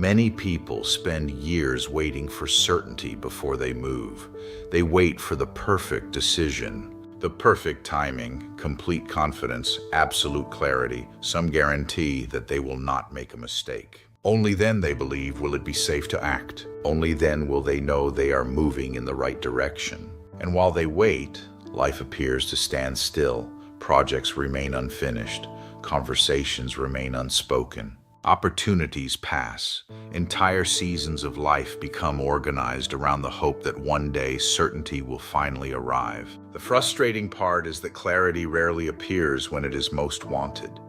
Many people spend years waiting for certainty before they move. They wait for the perfect decision, the perfect timing, complete confidence, absolute clarity, some guarantee that they will not make a mistake. Only then, they believe, will it be safe to act. Only then will they know they are moving in the right direction. And while they wait, life appears to stand still. Projects remain unfinished. Conversations remain unspoken. Opportunities pass. Entire seasons of life become organized around the hope that one day certainty will finally arrive. The frustrating part is that clarity rarely appears when it is most wanted.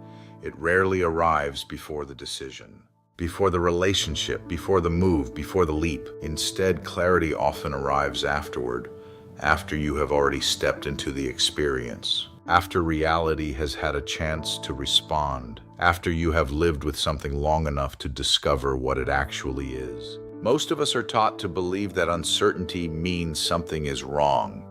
It rarely arrives before the decision, before the relationship, before the move, before the leap. Instead, clarity often arrives afterward, after you have already stepped into the experience, after reality has had a chance to respond, after you have lived with something long enough to discover what it actually is. Most of us are taught to believe that uncertainty means something is wrong,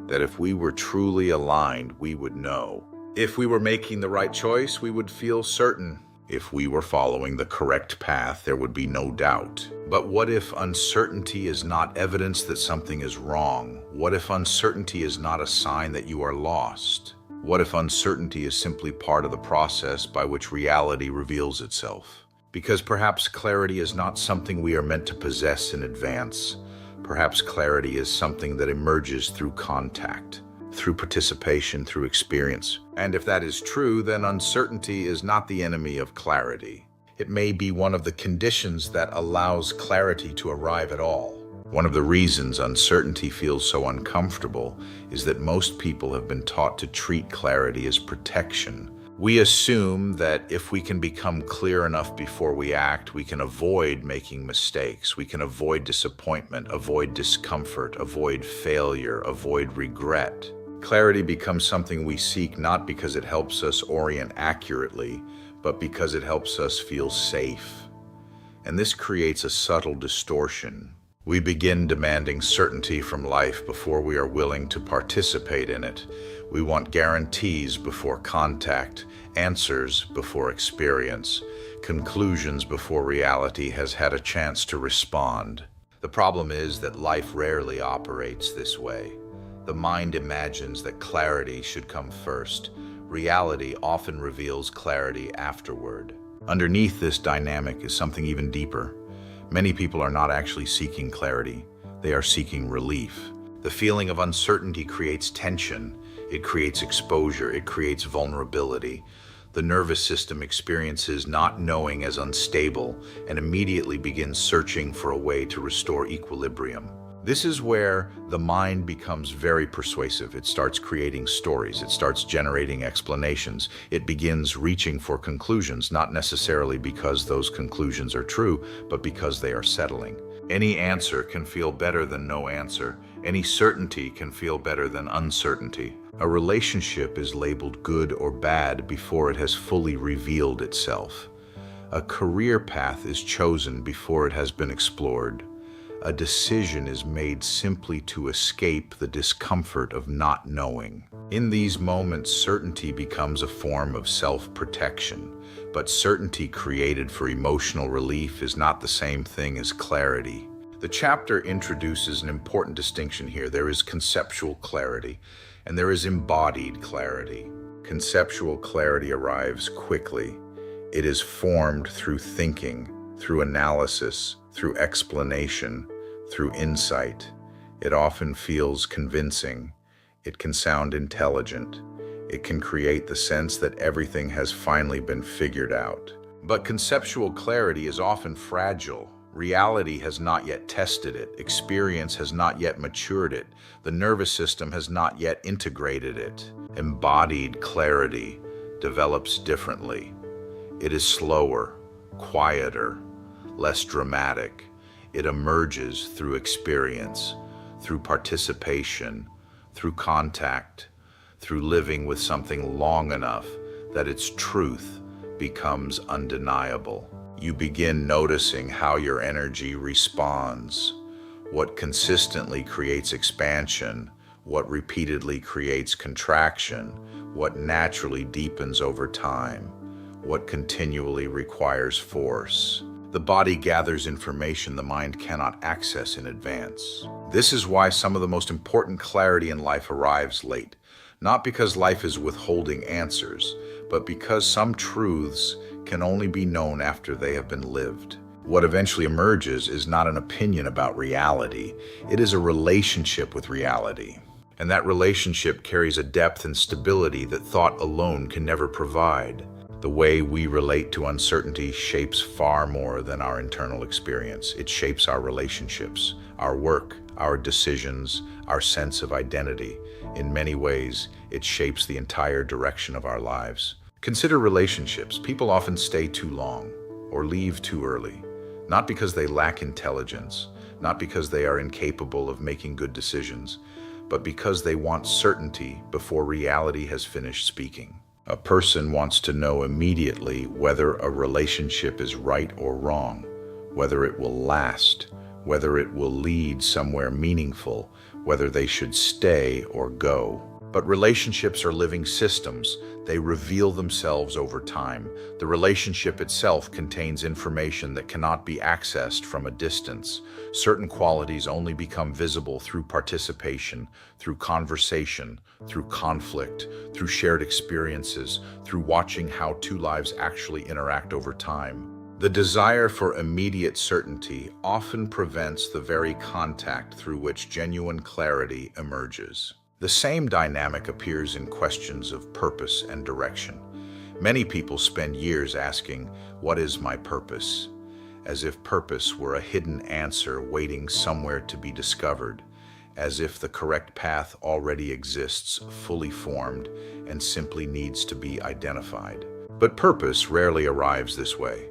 that if we were truly aligned, we would know. If we were making the right choice, we would feel certain. If we were following the correct path, there would be no doubt. But what if uncertainty is not evidence that something is wrong? What if uncertainty is not a sign that you are lost? What if uncertainty is simply part of the process by which reality reveals itself? Because perhaps clarity is not something we are meant to possess in advance. Perhaps clarity is something that emerges through contact, through participation, through experience. And if that is true, then uncertainty is not the enemy of clarity. It may be one of the conditions that allows clarity to arrive at all. One of the reasons uncertainty feels so uncomfortable is that most people have been taught to treat clarity as protection. We assume that if we can become clear enough before we act, we can avoid making mistakes, we can avoid disappointment, avoid discomfort, avoid failure, avoid regret. Clarity becomes something we seek not because it helps us orient accurately, but because it helps us feel safe. And this creates a subtle distortion. We begin demanding certainty from life before we are willing to participate in it. We want guarantees before contact, answers before experience, conclusions before reality has had a chance to respond. The problem is that life rarely operates this way. The mind imagines that clarity should come first. Reality often reveals clarity afterward. Underneath this dynamic is something even deeper. Many people are not actually seeking clarity. They are seeking relief. The feeling of uncertainty creates tension. It creates exposure. It creates vulnerability. The nervous system experiences not knowing as unstable and immediately begins searching for a way to restore equilibrium. This is where the mind becomes very persuasive. It starts creating stories. It starts generating explanations. It begins reaching for conclusions, not necessarily because those conclusions are true, but because they are settling. Any answer can feel better than no answer. Any certainty can feel better than uncertainty. A relationship is labeled good or bad before it has fully revealed itself. A career path is chosen before it has been explored. A decision is made simply to escape the discomfort of not knowing. In these moments, certainty becomes a form of self-protection, but certainty created for emotional relief is not the same thing as clarity. The chapter introduces an important distinction here. There is conceptual clarity, and there is embodied clarity. Conceptual clarity arrives quickly. It is formed through thinking, through analysis, through explanation, through insight. It often feels convincing. It can sound intelligent. It can create the sense that everything has finally been figured out. But conceptual clarity is often fragile. Reality has not yet tested it. Experience has not yet matured it. The nervous system has not yet integrated it. Embodied clarity develops differently. It is slower, quieter, less dramatic. It emerges through experience, through participation, through contact, through living with something long enough that its truth becomes undeniable. You begin noticing how your energy responds, what consistently creates expansion, what repeatedly creates contraction, what naturally deepens over time, what continually requires force. The body gathers information the mind cannot access in advance. This is why some of the most important clarity in life arrives late, not because life is withholding answers, but because some truths can only be known after they have been lived. What eventually emerges is not an opinion about reality, it is a relationship with reality. And that relationship carries a depth and stability that thought alone can never provide. The way we relate to uncertainty shapes far more than our internal experience. It shapes our relationships, our work, our decisions, our sense of identity. In many ways, it shapes the entire direction of our lives. Consider relationships. People often stay too long or leave too early, not because they lack intelligence, not because they are incapable of making good decisions, but because they want certainty before reality has finished speaking. A person wants to know immediately whether a relationship is right or wrong, whether it will last, whether it will lead somewhere meaningful, whether they should stay or go. But relationships are living systems. They reveal themselves over time. The relationship itself contains information that cannot be accessed from a distance. Certain qualities only become visible through participation, through conversation, through conflict, through shared experiences, through watching how two lives actually interact over time. The desire for immediate certainty often prevents the very contact through which genuine clarity emerges. The same dynamic appears in questions of purpose and direction. Many people spend years asking, "What is my purpose?" as if purpose were a hidden answer waiting somewhere to be discovered, as if the correct path already exists, fully formed, and simply needs to be identified. But purpose rarely arrives this way.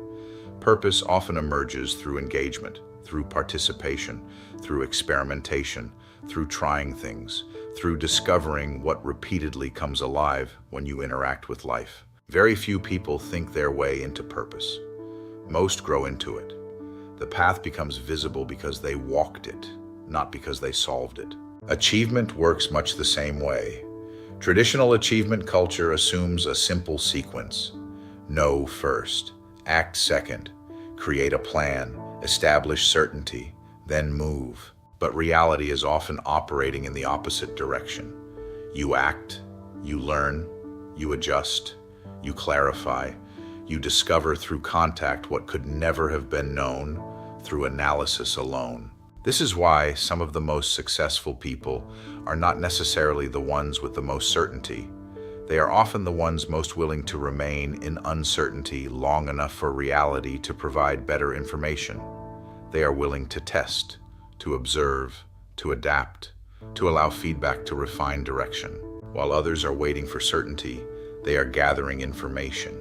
Purpose often emerges through engagement, through participation, through experimentation, through trying things, through discovering what repeatedly comes alive when you interact with life. Very few people think their way into purpose. Most grow into it. The path becomes visible because they walked it, not because they solved it. Achievement works much the same way. Traditional achievement culture assumes a simple sequence. Know first, act second, create a plan, establish certainty, then move. But reality is often operating in the opposite direction. You act, you learn, you adjust, you clarify, you discover through contact what could never have been known through analysis alone. This is why some of the most successful people are not necessarily the ones with the most certainty. They are often the ones most willing to remain in uncertainty long enough for reality to provide better information. They are willing to test, to observe, to adapt, to allow feedback to refine direction. While others are waiting for certainty, they are gathering information.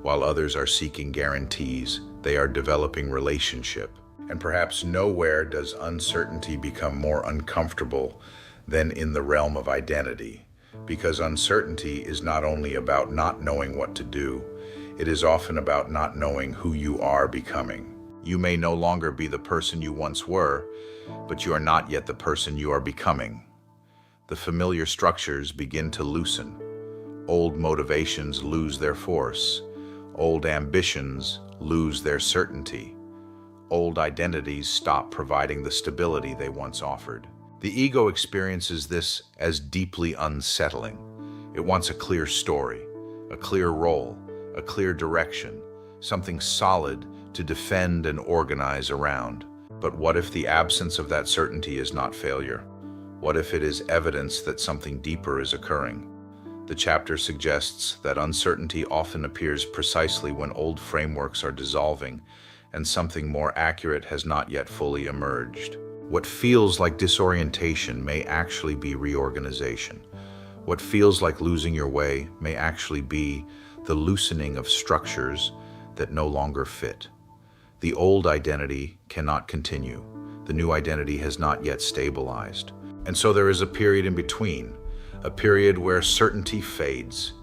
While others are seeking guarantees, they are developing relationship. And perhaps nowhere does uncertainty become more uncomfortable than in the realm of identity, because uncertainty is not only about not knowing what to do, it is often about not knowing who you are becoming. You may no longer be the person you once were, but you are not yet the person you are becoming. The familiar structures begin to loosen. Old motivations lose their force. Old ambitions lose their certainty. Old identities stop providing the stability they once offered. The ego experiences this as deeply unsettling. It wants a clear story, a clear role, a clear direction, something solid to defend and organize around. But what if the absence of that certainty is not failure? What if it is evidence that something deeper is occurring? The chapter suggests that uncertainty often appears precisely when old frameworks are dissolving and something more accurate has not yet fully emerged. What feels like disorientation may actually be reorganization. What feels like losing your way may actually be the loosening of structures that no longer fit. The old identity cannot continue. The new identity has not yet stabilized. And so there is a period in between, a period where certainty fades,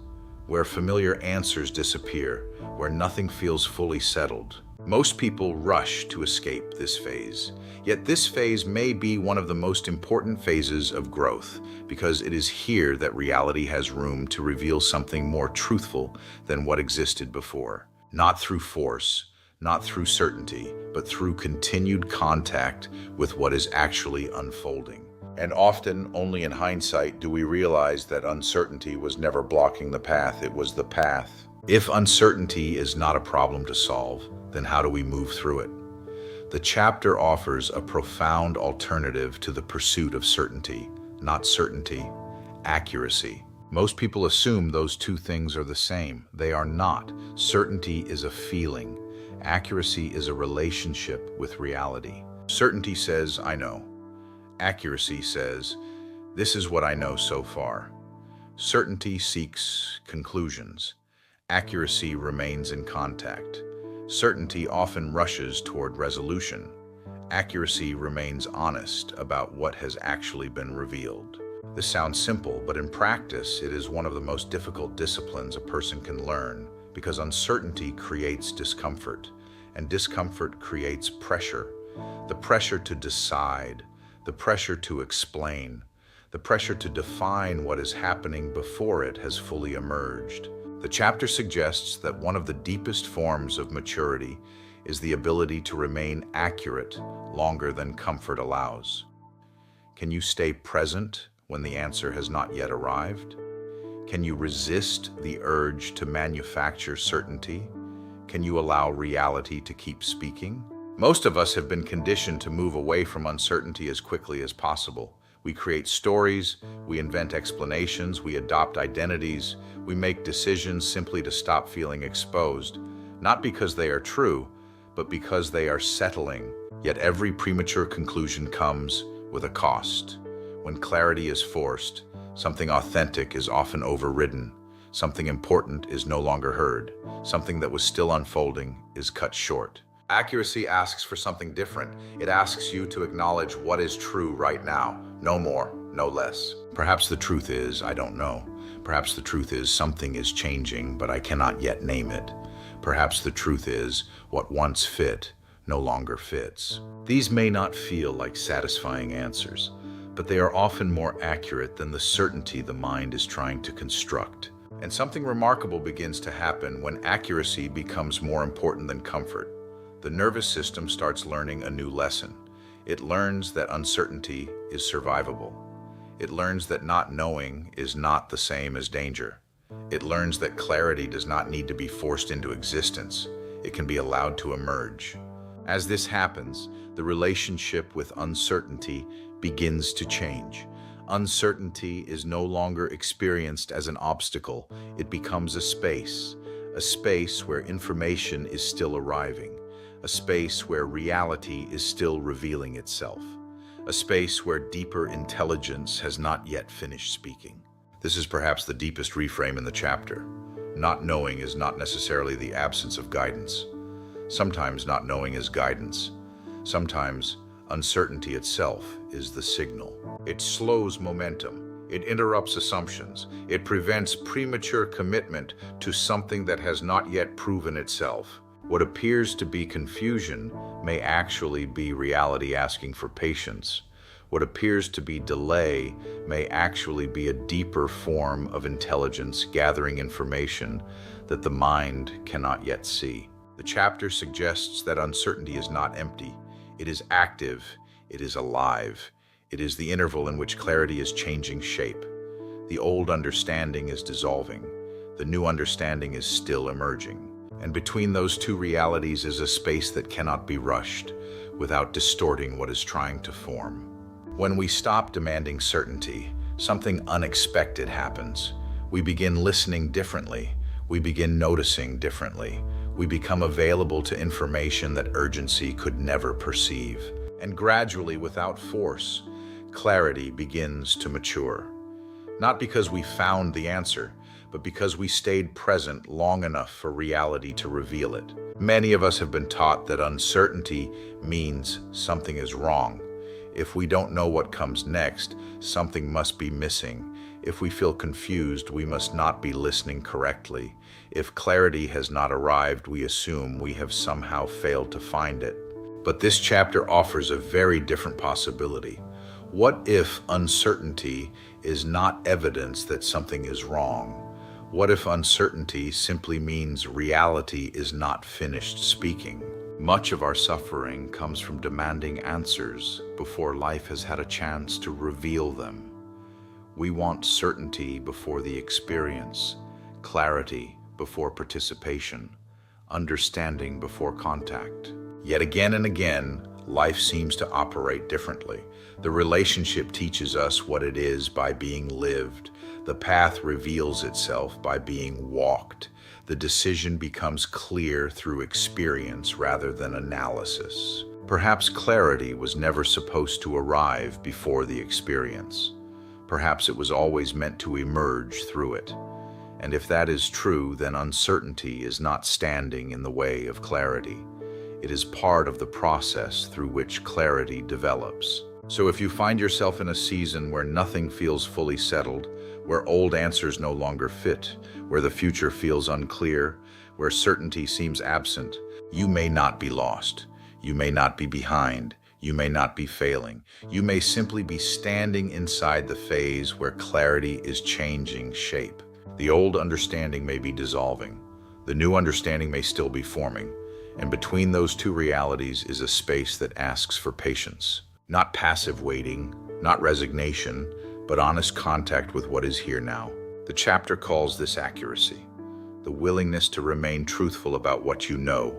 where familiar answers disappear, where nothing feels fully settled. Most people rush to escape this phase. Yet this phase may be one of the most important phases of growth, because it is here that reality has room to reveal something more truthful than what existed before. Not through force, not through certainty, but through continued contact with what is actually unfolding. And often, only in hindsight, do we realize that uncertainty was never blocking the path, it was the path. If uncertainty is not a problem to solve, then how do we move through it? The chapter offers a profound alternative to the pursuit of certainty, not certainty, accuracy. Most people assume those two things are the same. They are not. Certainty is a feeling. Accuracy is a relationship with reality. Certainty says, I know. Accuracy says, this is what I know so far. Certainty seeks conclusions. Accuracy remains in contact. Certainty often rushes toward resolution. Accuracy remains honest about what has actually been revealed. This sounds simple, but in practice, it is one of the most difficult disciplines a person can learn because uncertainty creates discomfort, and discomfort creates pressure. The pressure to decide, the pressure to explain, the pressure to define what is happening before it has fully emerged. The chapter suggests that one of the deepest forms of maturity is the ability to remain accurate longer than comfort allows. Can you stay present when the answer has not yet arrived? Can you resist the urge to manufacture certainty? Can you allow reality to keep speaking? Most of us have been conditioned to move away from uncertainty as quickly as possible. We create stories, we invent explanations, we adopt identities, we make decisions simply to stop feeling exposed, not because they are true, but because they are settling. Yet every premature conclusion comes with a cost. When clarity is forced, something authentic is often overridden. Something important is no longer heard. Something that was still unfolding is cut short. Accuracy asks for something different. It asks you to acknowledge what is true right now. No more, no less. Perhaps the truth is, I don't know. Perhaps the truth is something is changing, but I cannot yet name it. Perhaps the truth is what once fit no longer fits. These may not feel like satisfying answers, but they are often more accurate than the certainty the mind is trying to construct. And something remarkable begins to happen when accuracy becomes more important than comfort. The nervous system starts learning a new lesson. It learns that uncertainty is survivable. It learns that not knowing is not the same as danger. It learns that clarity does not need to be forced into existence. It can be allowed to emerge. As this happens, the relationship with uncertainty begins to change. Uncertainty is no longer experienced as an obstacle. It becomes a space where information is still arriving, a space where reality is still revealing itself, a space where deeper intelligence has not yet finished speaking. This is perhaps the deepest reframe in the chapter. Not knowing is not necessarily the absence of guidance. Sometimes not knowing is guidance. Sometimes uncertainty itself is the signal. It slows momentum. It interrupts assumptions. It prevents premature commitment to something that has not yet proven itself. What appears to be confusion may actually be reality asking for patience. What appears to be delay may actually be a deeper form of intelligence gathering information that the mind cannot yet see. The chapter suggests that uncertainty is not empty. It is active. It is alive. It is the interval in which clarity is changing shape. The old understanding is dissolving. The new understanding is still emerging. And between those two realities is a space that cannot be rushed without distorting what is trying to form. When we stop demanding certainty, something unexpected happens. We begin listening differently. We begin noticing differently. We become available to information that urgency could never perceive. And gradually, without force, clarity begins to mature. Not because we found the answer, but because we stayed present long enough for reality to reveal it. Many of us have been taught that uncertainty means something is wrong. If we don't know what comes next, something must be missing. If we feel confused, we must not be listening correctly. If clarity has not arrived, we assume we have somehow failed to find it. But this chapter offers a very different possibility. What if uncertainty is not evidence that something is wrong? What if uncertainty simply means reality is not finished speaking? Much of our suffering comes from demanding answers before life has had a chance to reveal them. We want certainty before the experience, clarity before participation, understanding before contact. Yet again and again, life seems to operate differently. The relationship teaches us what it is by being lived. The path reveals itself by being walked. The decision becomes clear through experience rather than analysis. Perhaps clarity was never supposed to arrive before the experience. Perhaps it was always meant to emerge through it. And if that is true, then uncertainty is not standing in the way of clarity. It is part of the process through which clarity develops. So if you find yourself in a season where nothing feels fully settled, where old answers no longer fit, where the future feels unclear, where certainty seems absent, you may not be lost. You may not be behind. You may not be failing. You may simply be standing inside the phase where clarity is changing shape. The old understanding may be dissolving. The new understanding may still be forming. And between those two realities is a space that asks for patience. Not passive waiting, not resignation, but honest contact with what is here now. The chapter calls this accuracy, the willingness to remain truthful about what you know,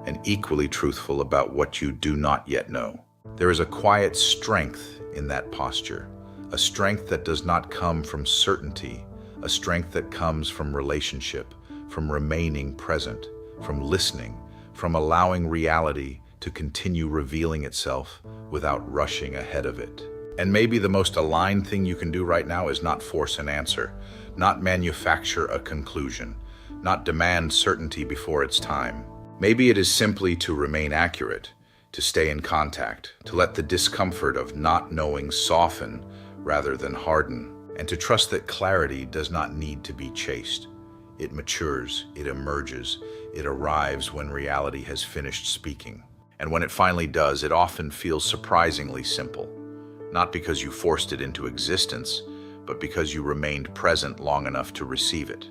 and equally truthful about what you do not yet know. There is a quiet strength in that posture, a strength that does not come from certainty, a strength that comes from relationship, from remaining present, from listening, from allowing reality to continue revealing itself without rushing ahead of it. And maybe the most aligned thing you can do right now is not force an answer, not manufacture a conclusion, not demand certainty before it's time. Maybe it is simply to remain accurate, to stay in contact, to let the discomfort of not knowing soften rather than harden, and to trust that clarity does not need to be chased. It matures, it emerges, it arrives when reality has finished speaking. And when it finally does, it often feels surprisingly simple. Not because you forced it into existence, but because you remained present long enough to receive it.